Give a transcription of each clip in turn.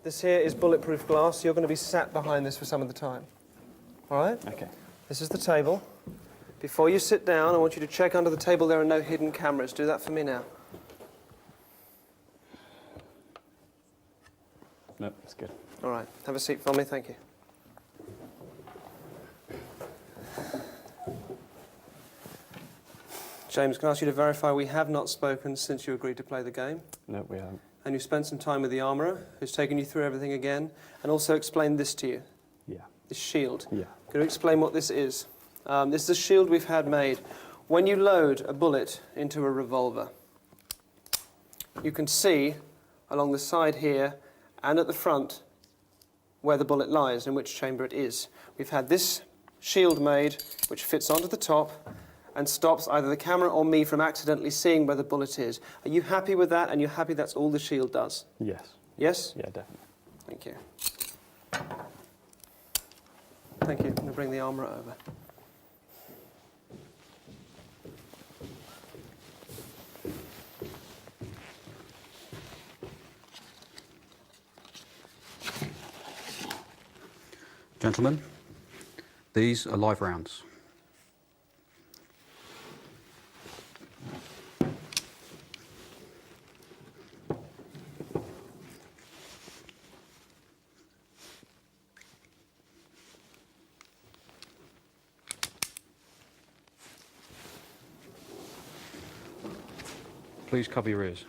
This here is bulletproof glass. You're going to be sat behind this for some of the time. All right? Okay. This is the table. Before you sit down, I want you to check under the table there are no hidden cameras. Do that for me now. No, that's good. All right. Have a seat for me. Thank you. James, can I ask you to verify we have not spoken since you agreed to play the game? No, we haven't. And you spent some time with the armourer, who's taken you through everything again, and also explained this to you, Yeah. this shield. Yeah. Can you explain what this is? This is a shield we've had made. When you load a bullet into a revolver, you can see along the side here and at the front where the bullet lies, in which chamber it is. We've had this shield made, which fits onto the top and stops either the camera or me from accidentally seeing where the bullet is. Are you happy with that, and you're happy that's all the shield does? Yes. Yes? Yeah, definitely. Thank you. Thank you. I'm going to bring the armourer over. Gentlemen, these are live rounds. Please cover your ears.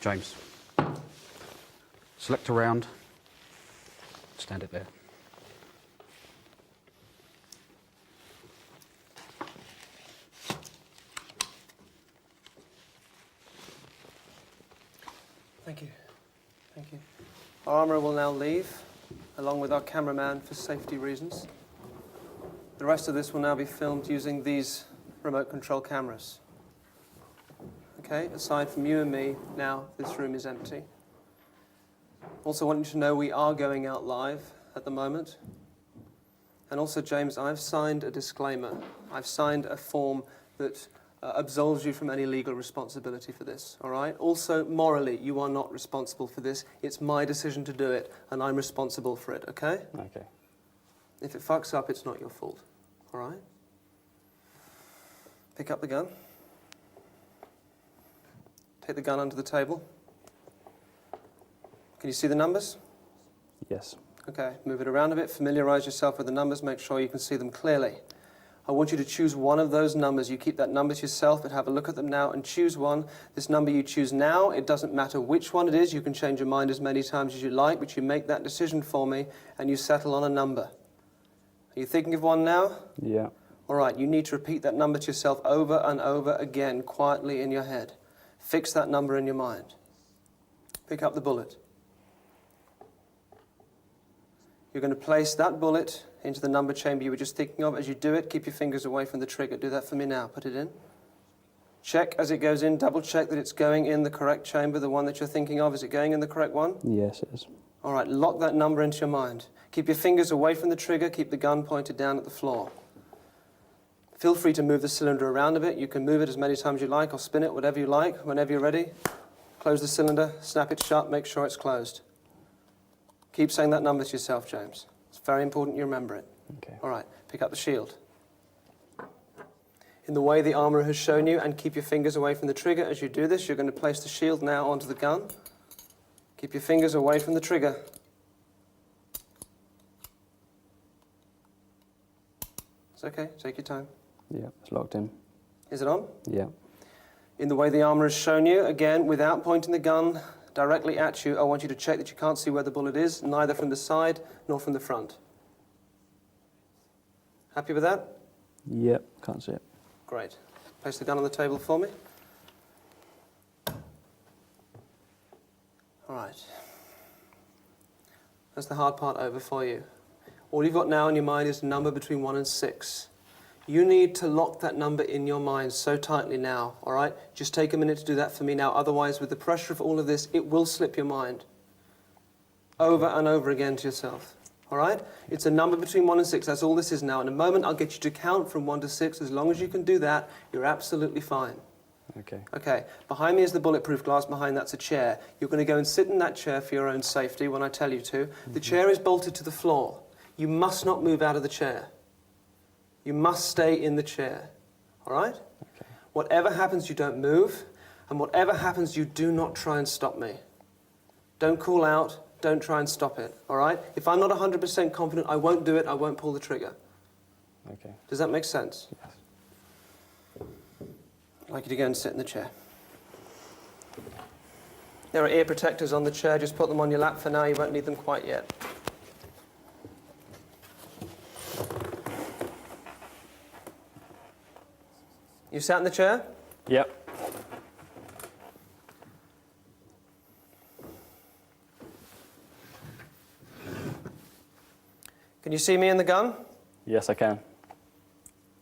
James, select a round, stand it there. Thank you. Thank you. Our armourer will now leave, along with our cameraman, for safety reasons. The rest of this will now be filmed using these remote control cameras. Okay, aside from you and me, now this room is empty. Also want you to know we are going out live at the moment. And also, James, I've signed a disclaimer. I've signed a form that absolves you from any legal responsibility for this, all right? Also, morally, you are not responsible for this. It's my decision to do it, and I'm responsible for it, okay? Okay. If it fucks up, it's not your fault, all right? Pick up the gun. Take the gun under the table. Can you see the numbers? Yes. Okay, move it around a bit, familiarise yourself with the numbers, make sure you can see them clearly. I want you to choose one of those numbers. You keep that number to yourself, but have a look at them now and choose one. This number you choose now, it doesn't matter which one it is. You can change your mind as many times as you like, but you make that decision for me and you settle on a number. Are you thinking of one now? Yeah. All right, you need to repeat that number to yourself over and over again, quietly in your head. Fix that number in your mind. Pick up the bullet. You're going to place that bullet into the number chamber you were just thinking of. As you do it, keep your fingers away from the trigger. Do that for me now. Put it in. Check as it goes in. Double check that it's going in the correct chamber, the one that you're thinking of. Is it going in the correct one? Yes, it is. All right, lock that number into your mind. Keep your fingers away from the trigger. Keep the gun pointed down at the floor. Feel free to move the cylinder around a bit. You can move it as many times as you like or spin it, whatever you like. Whenever you're ready, close the cylinder, snap it shut, make sure it's closed. Keep saying that number to yourself, James. It's very important you remember it. Okay. All right, pick up the shield. In the way the armourer has shown you, and keep your fingers away from the trigger. As you do this, you're going to place the shield now onto the gun. Keep your fingers away from the trigger. It's okay, take your time. Yeah, it's locked in. Is it on? Yeah. In the way the armourer has shown you, again, without pointing the gun directly at you, I want you to check that you can't see where the bullet is, neither from the side nor from the front. Happy with that? Yep, can't see it. Great. Place the gun on the table for me. All right. That's the hard part over for you. All you've got now in your mind is a number between 1 and 6. You need to lock that number in your mind so tightly now, all right? Just take a minute to do that for me now. Otherwise, with the pressure of all of this, it will slip your mind over and over again to yourself, all right? It's a number between 1 and 6. That's all this is now. In a moment, I'll get you to count from 1 to 6. As long as you can do that, you're absolutely fine. Okay. Okay, behind me is the bulletproof glass. Behind that's a chair. You're going to go and sit in that chair for your own safety when I tell you to. The chair is bolted to the floor. You must not move out of the chair. You must stay in the chair, all right? Okay. Whatever happens, you don't move, and whatever happens, you do not try and stop me. Don't call out, don't try and stop it, all right? If I'm not 100% confident, I won't do it, I won't pull the trigger. Okay. Does that make sense? Yes. I'd like you to go and sit in the chair. There are ear protectors on the chair, just put them on your lap for now, you won't need them quite yet. You sat in the chair? Yep. Can you see me in the gun? Yes, I can.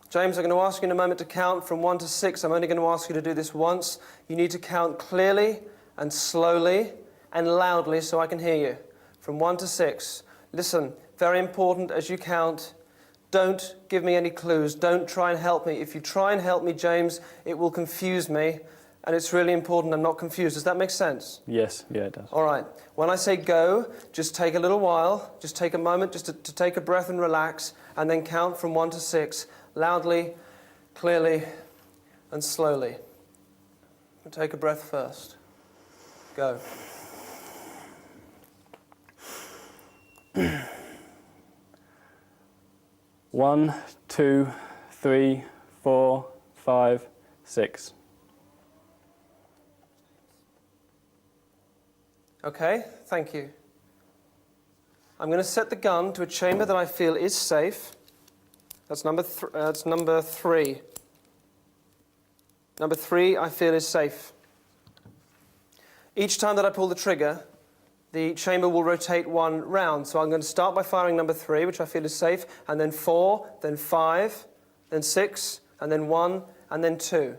James, I'm going to ask you in a moment to count from 1 to 6. I'm only going to ask you to do this once. You need to count clearly and slowly and loudly so I can hear you. From 1 to 6. Listen, very important as you count. Don't give me any clues. Don't try and help me. If you try and help me, James, it will confuse me. And it's really important I'm not confused. Does that make sense? Yes, yeah, it does. All right. When I say go, just take a little while. Just take a moment just to take a breath and relax. And then count from 1 to 6. Loudly, clearly, and slowly. And take a breath first. Go. One, 2, 3, 4, 5, 6. Okay, thank you. I'm going to set the gun to a chamber that I feel is safe. That's number 3. Number 3, I feel is safe. Each time that I pull the trigger, the chamber will rotate 1 round. So I'm going to start by firing number 3, which I feel is safe, and then 4, then 5, then 6, and then 1, and then 2.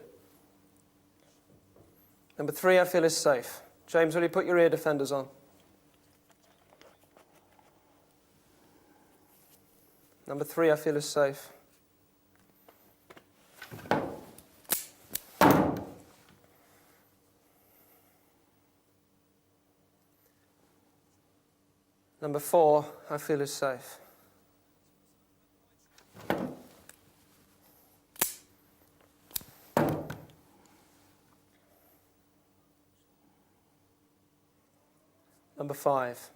Number 3, I feel is safe. James, will you put your ear defenders on? Number 3, I feel is safe. Number 4, I feel is safe. Number 5.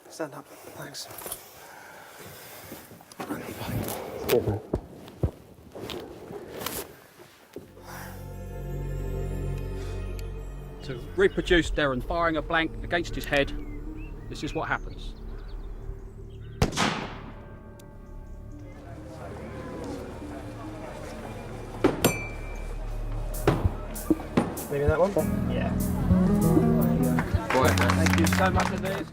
Stand up. Thanks. To reproduce Darren firing a blank against his head, this is what happens. Maybe that one? Yeah. Thank you so much, indeed.